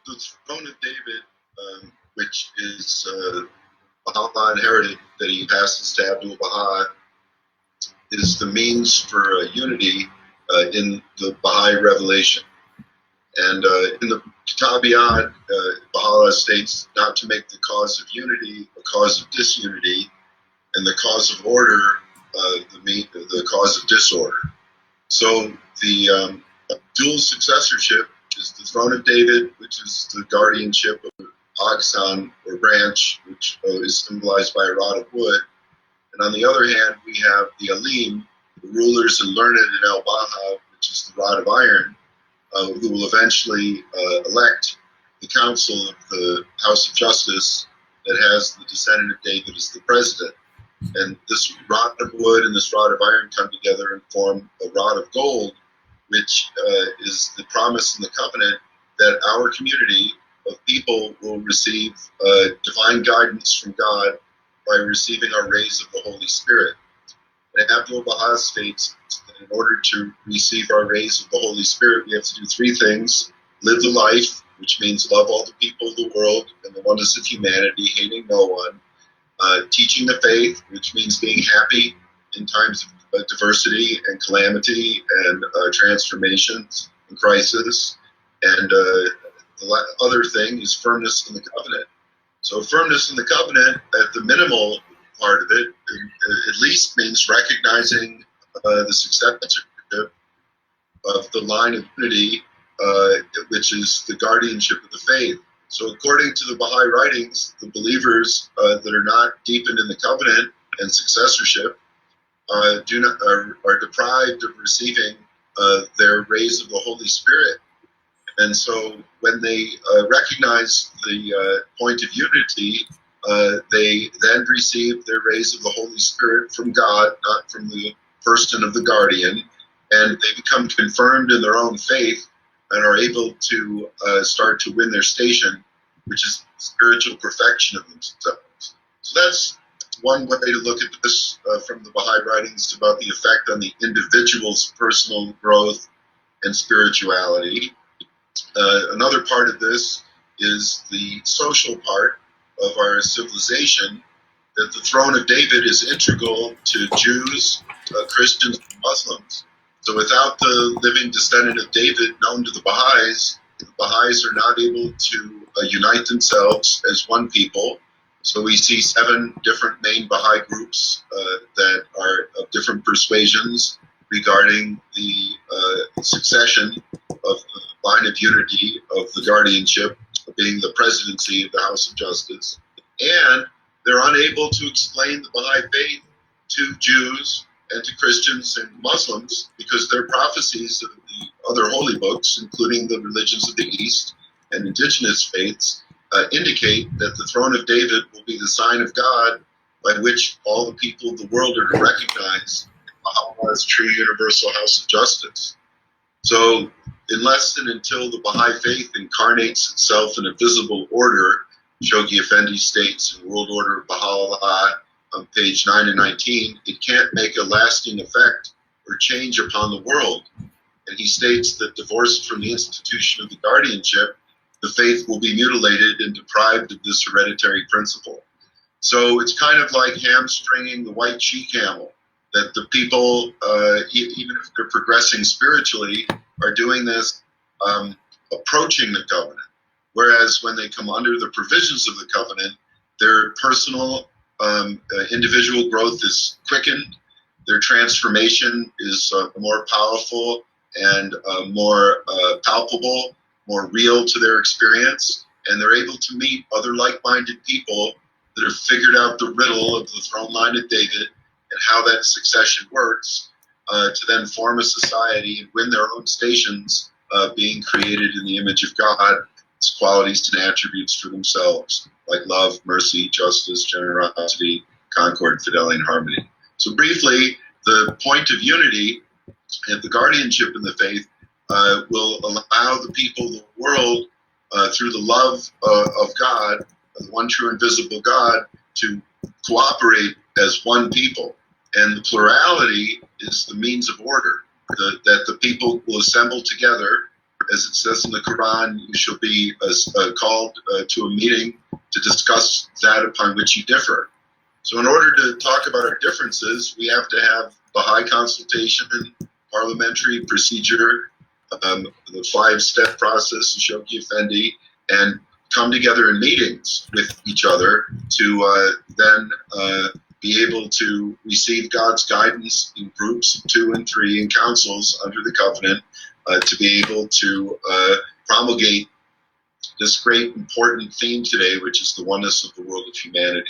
the throne of David, which is Baha'u'llah inherited, that he passes to Abdul Baha, is the means for unity in the Baha'i revelation. And in the Kitabiyat, Baha'u'llah states not to make the cause of unity a cause of disunity, and the cause of order the cause of disorder. So the dual successorship is the throne of David, which is the guardianship of Aksan, or branch, which is symbolized by a rod of wood. And on the other hand, we have the Alim, the rulers and learned in Al-Baha, which is the rod of iron, who will eventually elect the council of the House of Justice that has the descendant of David as the president. And this rod of wood and this rod of iron come together and form a rod of gold, which is the promise in the covenant that our community of people will receive divine guidance from God by receiving our rays of the Holy Spirit. And Abdul Baha states that in order to receive our rays of the Holy Spirit, we have to do three things: live the life, which means love all the people of the world and the oneness of humanity, hating no one; teaching the faith, which means being happy in times of diversity and calamity and transformations and crisis; and the other thing is firmness in the covenant. So firmness in the covenant, at the minimal part of it, at least means recognizing the successorship of the line of unity, which is the guardianship of the faith. So according to the Baha'i writings, the believers that are not deepened in the covenant and successorship are deprived of receiving their rays of the Holy Spirit. And so when they recognize the point of unity, they then receive their rays of the Holy Spirit from God, not from the person of the guardian, and they become confirmed in their own faith and are able to start to win their station, which is spiritual perfection of themselves. So that's one way to look at this from the Baha'i writings about the effect on the individual's personal growth and spirituality. Another part of this is the social part of our civilization, that the throne of David is integral to Jews, Christians, and Muslims. So without the living descendant of David known to the Baha'is are not able to unite themselves as one people. So we see 7 different main Baha'i groups that are of different persuasions regarding the succession of the line of unity of the guardianship being the presidency of the House of Justice. And they're unable to explain the Baha'i faith to Jews and to Christians and Muslims, because their prophecies of the other holy books, including the religions of the East and indigenous faiths, indicate that the throne of David will be the sign of God by which all the people of the world are to recognize Allah's true universal House of Justice. So unless and until the Baha'i faith incarnates itself in a visible order, Shoghi Effendi states in World Order of Baha'u'llah on page 9 and 19, it can't make a lasting effect or change upon the world. And he states that divorced from the institution of the guardianship, the faith will be mutilated and deprived of this hereditary principle. So it's kind of like hamstringing the white she-camel, that the people, even if they're progressing spiritually, are doing this approaching the covenant. Whereas when they come under the provisions of the covenant, their personal individual growth is quickened, their transformation is more powerful and more palpable, more real to their experience, and they're able to meet other like-minded people that have figured out the riddle of the throne line of David and how that succession works, to then form a society and win their own stations, being created in the image of God, its qualities and attributes for themselves, like love, mercy, justice, generosity, concord, fidelity, and harmony. So briefly, the point of unity and the guardianship in the faith will allow the people of the world, through the love of God, the one true invisible God, to cooperate as one people. And the plurality is the means of order, that the people will assemble together as it says in the Quran, you shall be called to a meeting to discuss that upon which you differ. So in order to talk about our differences, we have to have Baha'i consultation, parliamentary procedure, the 5-step process, Shoki Effendi, and come together in meetings with each other to then be able to receive God's guidance in groups of 2 and 3 and councils under the covenant to be able to promulgate this great important theme today, which is the oneness of the world of humanity.